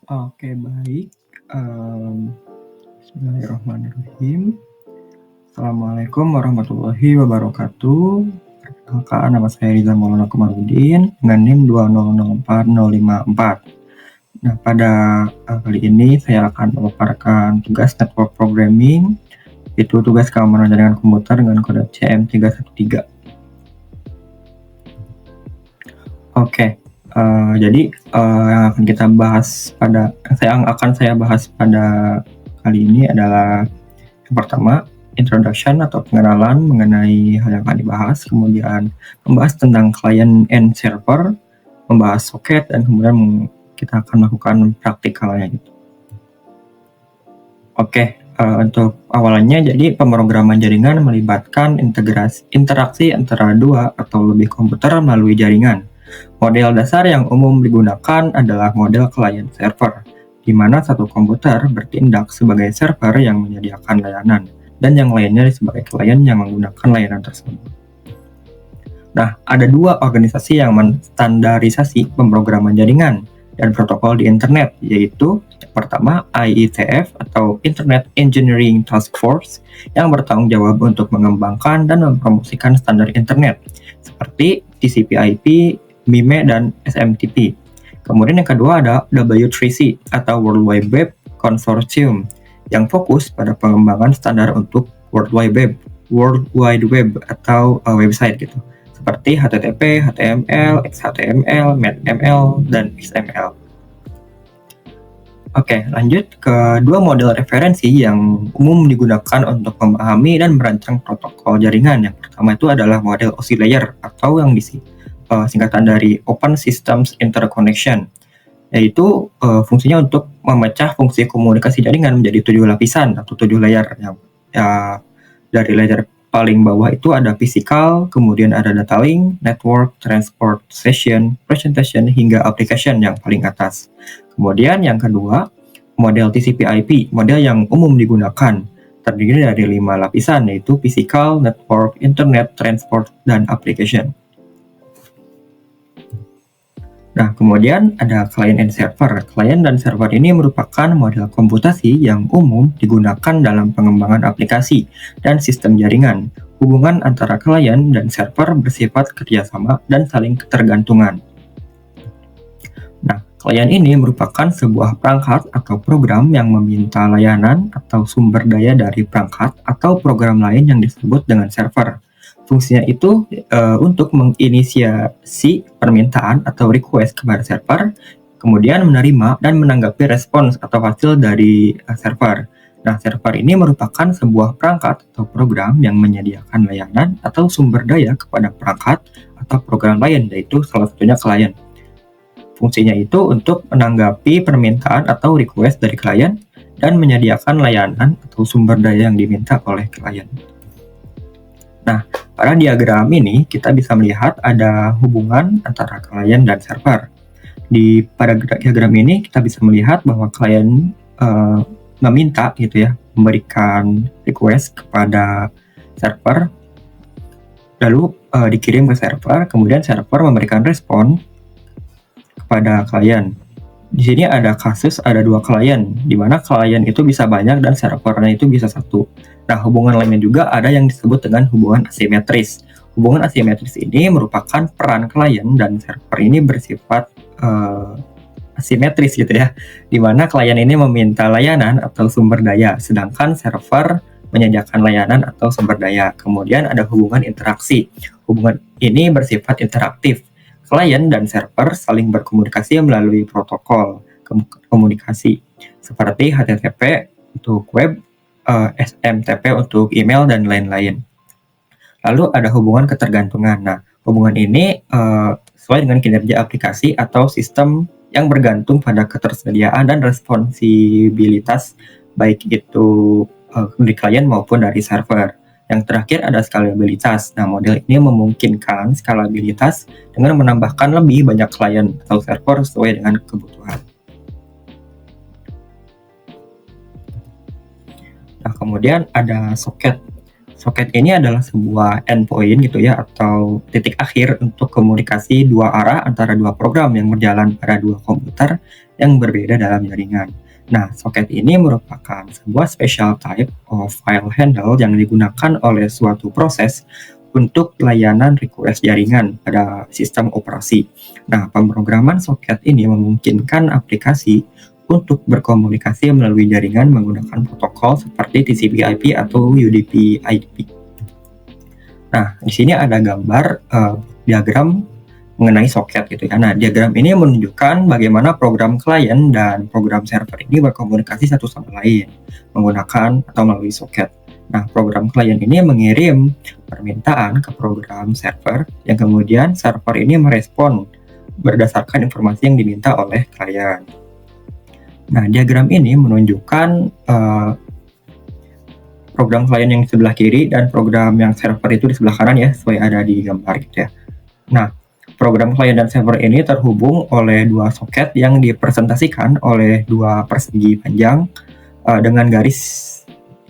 Oke, baik. Bismillahirrahmanirrahim. Assalamualaikum warahmatullahi wabarakatuh. Perkenalkan, nama saya Riza Maulana Komarudin dengan NIM 2004054. Nah, pada kali ini saya akan memaparkan tugas network programming, yaitu tugas keamanan jaringan komputer dengan kode CM313. Oke. Jadi yang akan saya bahas pada kali ini adalah yang pertama, introduction atau pengenalan mengenai hal yang akan dibahas, kemudian membahas tentang client and server, membahas socket, dan kemudian kita akan melakukan praktikalnya gitu. Oke, untuk awalannya, jadi pemrograman jaringan melibatkan interaksi antara dua atau lebih komputer melalui jaringan. Model dasar yang umum digunakan adalah model client server, di mana satu komputer bertindak sebagai server yang menyediakan layanan, dan yang lainnya sebagai klien yang menggunakan layanan tersebut. Nah, ada dua organisasi yang menstandarisasi pemrograman jaringan dan protokol di internet, yaitu yang pertama IETF atau Internet Engineering Task Force yang bertanggung jawab untuk mengembangkan dan mempromosikan standar internet seperti TCP/IP, MIME, dan SMTP. Kemudian yang kedua ada W3C atau World Wide Web Consortium yang fokus pada pengembangan standar untuk World Wide Web atau website gitu, seperti HTTP, HTML, XHTML, ML, dan XML. Oke, lanjut ke dua model referensi yang umum digunakan untuk memahami dan merancang protokol jaringan. Yang pertama itu adalah model OSI layer atau yang singkatan dari Open Systems Interconnection, yaitu fungsinya untuk memecah fungsi komunikasi jaringan menjadi 7 lapisan atau 7 layer. Yang dari layer paling bawah itu ada physical, kemudian ada data link, network, transport, session, presentation, hingga application yang paling atas. Kemudian yang kedua, model TCP/IP, model yang umum digunakan, terdiri dari 5 lapisan, yaitu physical, network, internet, transport, dan application. Nah, kemudian ada client and server. Client dan server ini merupakan model komputasi yang umum digunakan dalam pengembangan aplikasi dan sistem jaringan. Hubungan antara client dan server bersifat kerjasama dan saling ketergantungan. Nah, client ini merupakan sebuah perangkat atau program yang meminta layanan atau sumber daya dari perangkat atau program lain yang disebut dengan server. Fungsinya itu untuk menginisiasi permintaan atau request kepada server, kemudian menerima dan menanggapi respons atau hasil dari server. Nah, server ini merupakan sebuah perangkat atau program yang menyediakan layanan atau sumber daya kepada perangkat atau program lain, yaitu salah satunya klien. Fungsinya itu untuk menanggapi permintaan atau request dari klien dan menyediakan layanan atau sumber daya yang diminta oleh klien. Nah, pada diagram ini kita bisa melihat ada hubungan antara klien dan server. Pada diagram ini kita bisa melihat bahwa klien meminta gitu ya, memberikan request kepada server, lalu dikirim ke server, kemudian server memberikan respon kepada klien. Di sini ada kasus ada 2 klien, di mana klien itu bisa banyak dan servernya itu bisa 1. Nah, hubungan lainnya juga ada yang disebut dengan hubungan asimetris. Hubungan asimetris ini merupakan peran klien dan server ini bersifat asimetris gitu ya, di mana klien ini meminta layanan atau sumber daya, sedangkan server menyediakan layanan atau sumber daya. Kemudian ada hubungan interaksi. Hubungan ini bersifat interaktif. Klien dan server saling berkomunikasi melalui protokol komunikasi seperti HTTP untuk web, SMTP untuk email, dan lain-lain. Lalu ada hubungan ketergantungan. Nah, hubungan ini sesuai dengan kinerja aplikasi atau sistem yang bergantung pada ketersediaan dan responsibilitas baik itu dari klien maupun dari server. Yang terakhir ada skalabilitas. Nah, model ini memungkinkan skalabilitas dengan menambahkan lebih banyak klien atau server sesuai dengan kebutuhan. Nah, kemudian ada socket. Soket ini adalah sebuah endpoint gitu ya, atau titik akhir untuk komunikasi dua arah antara dua program yang berjalan pada dua komputer yang berbeda dalam jaringan. Nah, soket ini merupakan sebuah special type of file handle yang digunakan oleh suatu proses untuk layanan request jaringan pada sistem operasi. Nah, pemrograman soket ini memungkinkan aplikasi untuk berkomunikasi melalui jaringan menggunakan protokol seperti TCP/IP atau UDP/IP. Nah, di sini ada gambar diagram mengenai soket gitu ya. Nah, diagram ini menunjukkan bagaimana program klien dan program server ini berkomunikasi satu sama lain menggunakan atau melalui soket. Nah, program klien ini mengirim permintaan ke program server yang kemudian server ini merespon berdasarkan informasi yang diminta oleh klien. Nah, diagram ini menunjukkan program klien yang di sebelah kiri dan program yang server itu di sebelah kanan ya, sesuai ada di gambar gitu ya. Nah, program klien dan server ini terhubung oleh dua soket yang dipresentasikan oleh dua persegi panjang dengan garis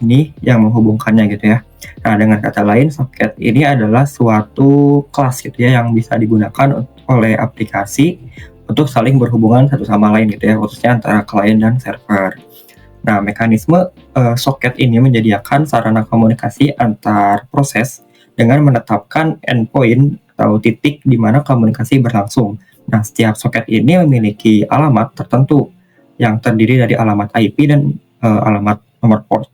ini yang menghubungkannya gitu ya. Nah, dengan kata lain, soket ini adalah suatu kelas gitu ya yang bisa digunakan oleh aplikasi untuk saling berhubungan satu sama lain gitu ya, khususnya antara klien dan server. Nah, mekanisme soket ini menyediakan sarana komunikasi antar proses dengan menetapkan endpoint atau titik di mana komunikasi berlangsung. Nah, setiap soket ini memiliki alamat tertentu yang terdiri dari alamat IP dan alamat nomor port.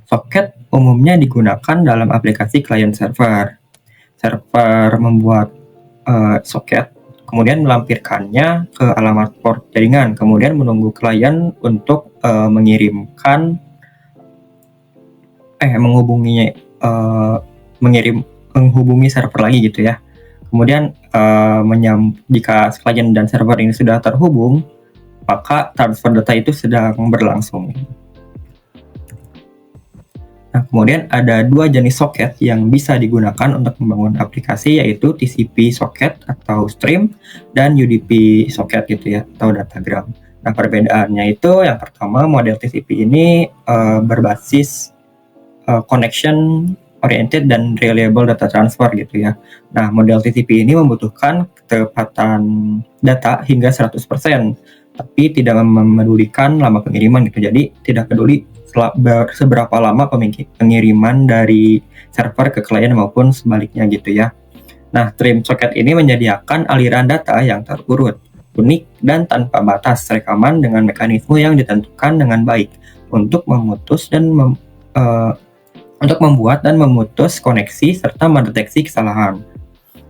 Soket umumnya digunakan dalam aplikasi klien server. Server membuat soket, kemudian melampirkannya ke alamat port jaringan, kemudian menunggu klien untuk menghubungi server lagi gitu ya. Kemudian jika klien dan server ini sudah terhubung, maka transfer data itu sedang berlangsung. Nah, kemudian ada dua jenis soket yang bisa digunakan untuk membangun aplikasi, yaitu TCP soket atau stream dan UDP soket gitu ya, atau datagram. Nah, perbedaannya itu yang pertama, model TCP ini berbasis connection oriented dan reliable data transfer gitu ya. Nah, model TCP ini membutuhkan ketepatan data hingga 100%, tapi tidak memedulikan lama pengiriman gitu. Jadi, tidak peduli seberapa lama pengiriman dari server ke klien maupun sebaliknya gitu ya. Nah, stream soket ini menyediakan aliran data yang terurut, unik, dan tanpa batas rekaman dengan mekanisme yang ditentukan dengan baik untuk membuat dan memutus koneksi serta mendeteksi kesalahan.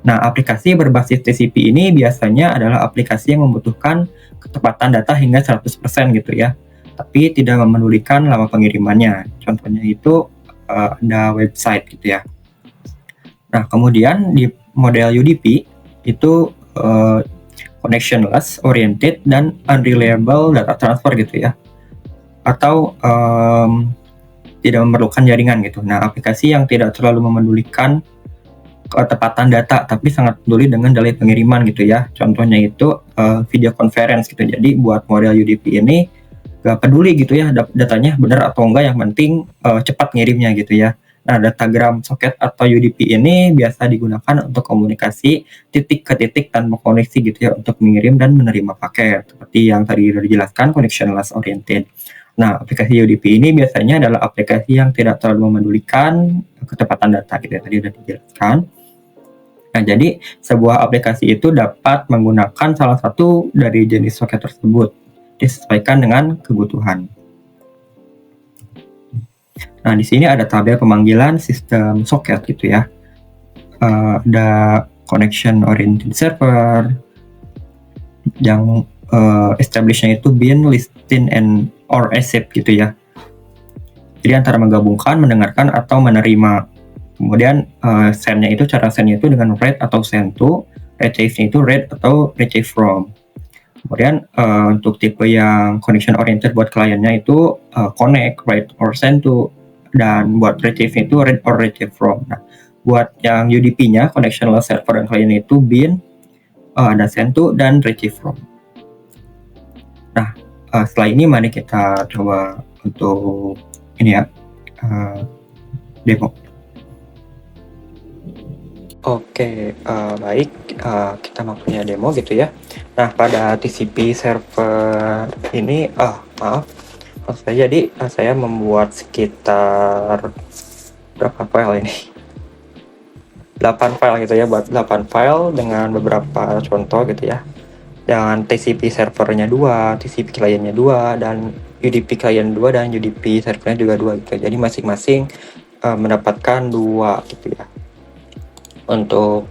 Nah, aplikasi berbasis TCP ini biasanya adalah aplikasi yang membutuhkan ketepatan data hingga 100% gitu ya, tapi tidak memedulikan lama pengirimannya. Contohnya itu ada website gitu ya. Nah, kemudian di model UDP itu connectionless, oriented, dan unreliable data transfer gitu ya. Atau tidak memerlukan jaringan gitu. Nah, aplikasi yang tidak terlalu memedulikan ketepatan data, tapi sangat peduli dengan delay pengiriman gitu ya. Contohnya itu video conference gitu. Jadi buat model UDP ini gak peduli gitu ya datanya benar atau enggak, yang penting cepat ngirimnya gitu ya. Nah, datagram soket atau UDP ini biasa digunakan untuk komunikasi titik ke titik tanpa koneksi gitu ya, untuk mengirim dan menerima paket seperti yang tadi sudah dijelaskan, connectionless oriented. Nah, aplikasi UDP ini biasanya adalah aplikasi yang tidak terlalu memedulikan ketepatan data gitu ya, tadi sudah dijelaskan. Nah, jadi sebuah aplikasi itu dapat menggunakan salah satu dari jenis soket tersebut, disesuaikan dengan kebutuhan. Nah, di sini ada tabel pemanggilan sistem soket gitu ya. Ada connection oriented server yang establishnya itu bin, listing, and or accept gitu ya. Jadi antara menggabungkan, mendengarkan, atau menerima. Kemudian send-nya itu, cara send-nya itu dengan read atau send to, retrieve-nya itu read atau retrieve from. Kemudian untuk tipe yang connection oriented buat kliennya itu connect, write, or send to, dan buat retrieve itu read or retrieve from. Nah, buat yang UDP-nya, connectionless server dan klien itu bin, ada send to, dan retrieve from. Nah, setelah ini mari kita coba untuk ini ya, demo. Oke, baik, kita punya demo gitu ya. Nah, pada TCP server ini, maaf, jadi saya membuat sekitar berapa file ini? 8 file gitu ya, buat 8 file dengan beberapa contoh gitu ya. Dengan TCP servernya 2, TCP kliennya 2, dan UDP klien 2 dan UDP servernya juga 2 gitu. Jadi masing-masing mendapatkan 2 gitu ya. Untuk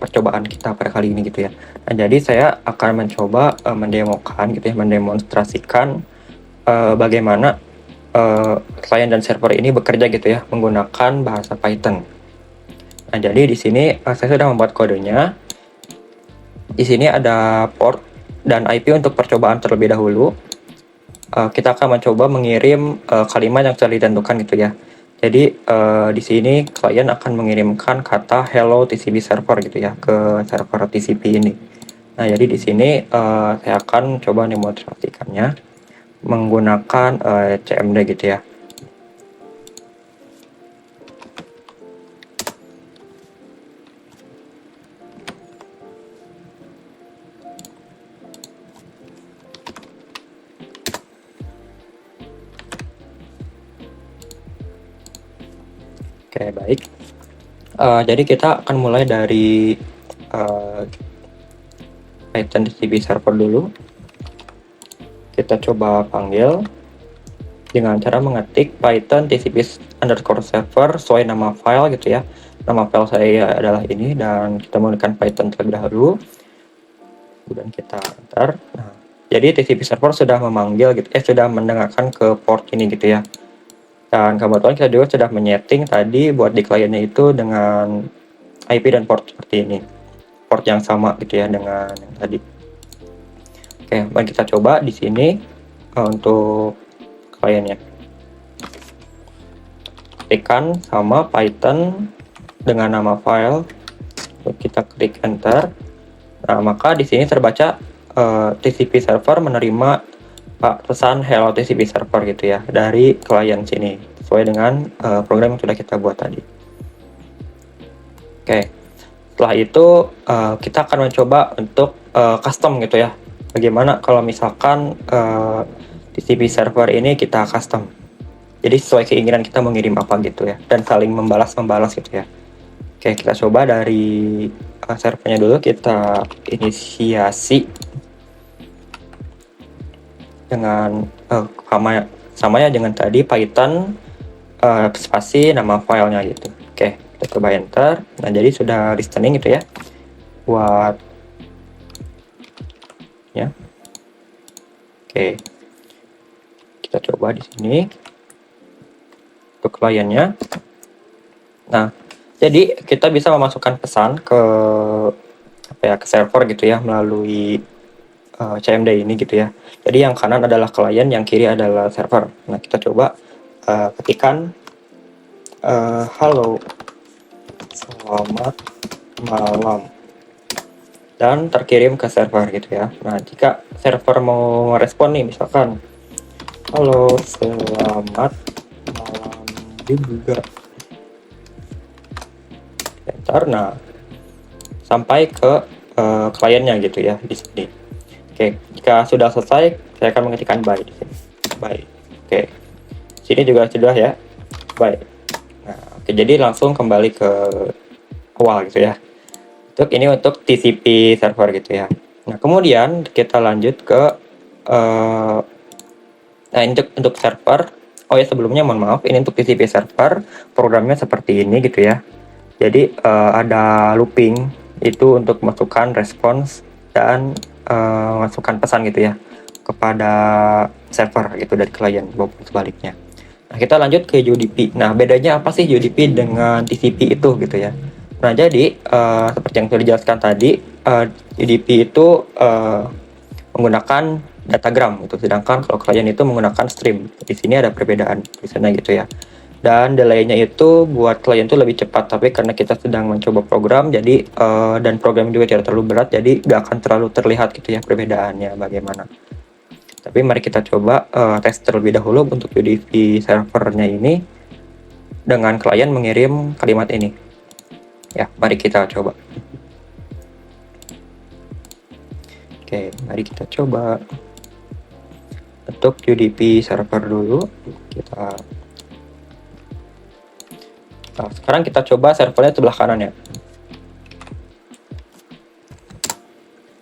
percobaan kita pada kali ini gitu ya. Nah, jadi saya akan mencoba mendemokan gitu ya, mendemonstrasikan bagaimana klien dan server ini bekerja gitu ya menggunakan bahasa Python. Nah, jadi di sini saya sudah membuat kodenya. Di sini ada port dan IP untuk percobaan terlebih dahulu. Kita akan mencoba mengirim kalimat yang sudah ditentukan gitu ya. Jadi di sini klien akan mengirimkan kata hello TCP server gitu ya ke server TCP ini. Nah, jadi di sini saya akan coba demonstrasikannya menggunakan CMD gitu ya. Oke, baik. Jadi kita akan mulai dari Python TCP server dulu. Kita coba panggil dengan cara mengetik Python TCP_server sesuai nama file gitu ya. Nama file saya adalah ini, dan kita menggunakan Python terlebih dahulu. Kemudian kita enter. Nah, jadi TCP server sudah memanggil gitu, sudah mendengarkan ke port ini gitu ya. Dan kebetulan kita juga sudah menyeting tadi buat di kliennya itu dengan IP dan port seperti ini. Port yang sama gitu ya dengan yang tadi. Oke, mari kita coba di sini untuk kliennya. Ketikkan sama Python dengan nama file. Kita klik enter. Nah, maka di sini terbaca TCP server menerima pesan hello TCP server gitu ya dari klien sini sesuai dengan program yang sudah kita buat tadi. Oke, setelah itu kita akan mencoba untuk custom gitu ya. Bagaimana kalau misalkan TCP server ini kita custom. Jadi sesuai keinginan kita mengirim apa gitu ya, dan saling membalas gitu ya. Oke, kita coba dari servernya dulu, kita inisiasi dengan sama ya dengan tadi Python spasi nama filenya gitu. Oke, kita coba enter. Nah, jadi sudah listening gitu ya buat ya. Oke, kita coba di sini untuk kliennya. Nah, jadi kita bisa memasukkan pesan ke ke server gitu ya melalui CMD ini gitu ya. Jadi yang kanan adalah klien, yang kiri adalah server. Nah, kita coba ketikkan halo, selamat malam, dan terkirim ke server gitu ya. Nah, jika server mau merespon nih, misalkan halo, selamat malam juga, enter. Nah, sampai ke kliennya gitu ya di sini. Oke, jika sudah selesai, saya akan mengetikkan bye di sini. Bye. Oke, sini juga sudah ya. Bye. Nah, oke, jadi langsung kembali ke awal gitu ya. Ini untuk TCP server gitu ya. Nah, kemudian kita lanjut ke nah, untuk server. Oh ya, sebelumnya mohon maaf, ini untuk TCP server programnya seperti ini gitu ya. Jadi ada looping itu untuk masukkan respons dan masukkan pesan gitu ya kepada server gitu dari klien maupun sebaliknya. Nah, kita lanjut ke UDP. Nah, bedanya apa sih UDP dengan TCP itu gitu ya. Nah, jadi seperti yang sudah dijelaskan tadi, UDP itu menggunakan datagram gitu, sedangkan kalau klien itu menggunakan stream. Di sini ada perbedaan di sana gitu ya. Dan delay-nya itu buat klien itu lebih cepat, tapi karena kita sedang mencoba program, jadi dan program juga tidak terlalu berat, jadi nggak akan terlalu terlihat gitu ya perbedaannya bagaimana. Tapi mari kita coba tes terlebih dahulu untuk UDP servernya ini dengan klien mengirim kalimat ini. Ya, mari kita coba. Oke, mari kita coba. Untuk UDP server dulu, nah, sekarang kita coba servernya sebelah kanan ya.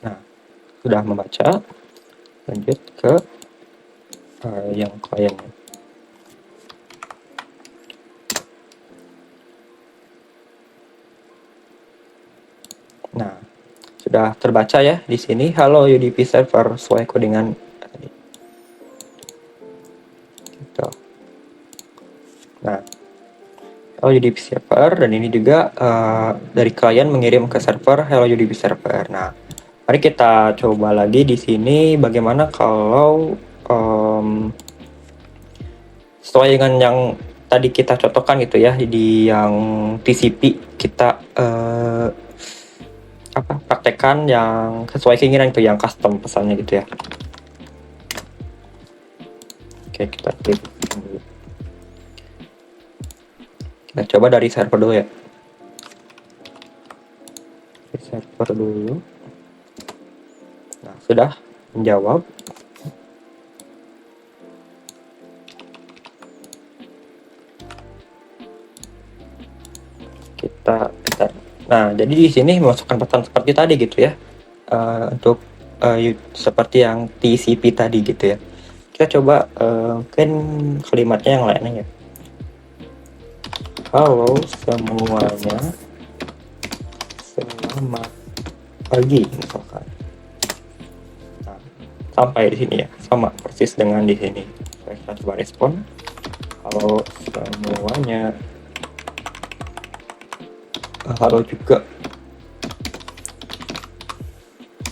Nah, sudah membaca, lanjut ke yang kliennya. Nah, sudah terbaca ya di sini. Halo UDP server sesuai codingan tadi. Gitu. Nah, Hello UDP server, dan ini juga dari klien mengirim ke server Hello UDP server. Nah, mari kita coba lagi di sini bagaimana kalau sesuai dengan yang tadi kita contohkan gitu ya, di yang TCP kita praktekkan yang sesuai keinginan itu, yang custom pesannya gitu ya. Oke, kita klik dulu. Kita coba dari server dulu ya. Server dulu. Nah, sudah menjawab. Nah, jadi di sini memasukkan pesan seperti tadi gitu ya, untuk seperti yang TCP tadi gitu ya. Kita coba mungkin kalimatnya yang lainnya ya. Halo semuanya, selamat pagi misalkan. Nah, sampai di sini ya, sama persis dengan di sini. Kita coba respon. Halo semuanya. Halo juga.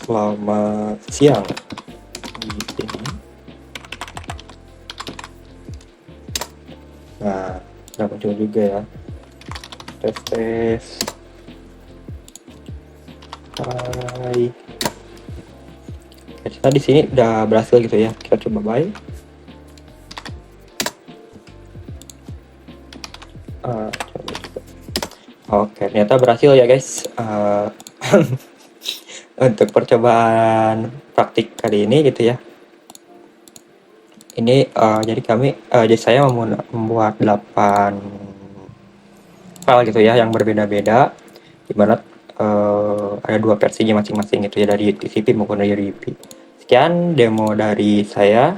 Selamat siang di sini. Nah, udah muncul juga ya. Tes. Hai. Kita di sini udah berhasil gitu ya. Kita coba bye. Oke, ternyata berhasil ya guys. Untuk percobaan praktik kali ini gitu ya. Ini jadi saya membuat 8 file gitu ya, yang berbeda-beda, dimana ada 2 versinya masing-masing gitu ya, dari TCP maupun dari UDP. Sekian demo dari saya.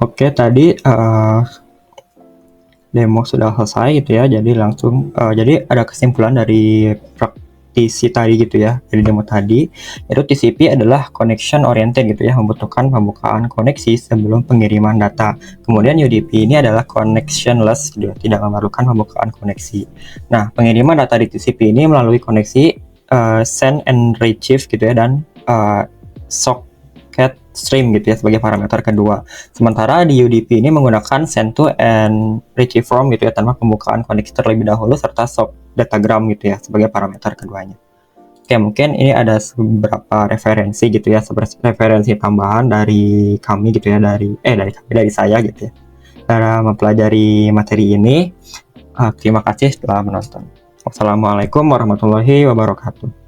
Oke, tadi demo sudah selesai gitu ya, jadi langsung jadi ada kesimpulan dari praktisi tadi gitu ya, dari demo tadi, yaitu TCP adalah connection oriented gitu ya, membutuhkan pembukaan koneksi sebelum pengiriman data. Kemudian UDP ini adalah connectionless gitu ya, tidak memerlukan pembukaan koneksi. Nah, pengiriman data di TCP ini melalui koneksi send and retrieve gitu ya, dan socket stream gitu ya sebagai parameter kedua. Sementara di UDP ini menggunakan send to and retrieve from gitu ya, tanpa pembukaan koneksi terlebih dahulu, serta sock datagram gitu ya sebagai parameter keduanya. Oke, mungkin ini ada beberapa referensi gitu ya, referensi tambahan dari kami gitu ya, dari saya gitu ya, dalam mempelajari materi ini. Terima kasih telah menonton. Wassalamualaikum warahmatullahi wabarakatuh.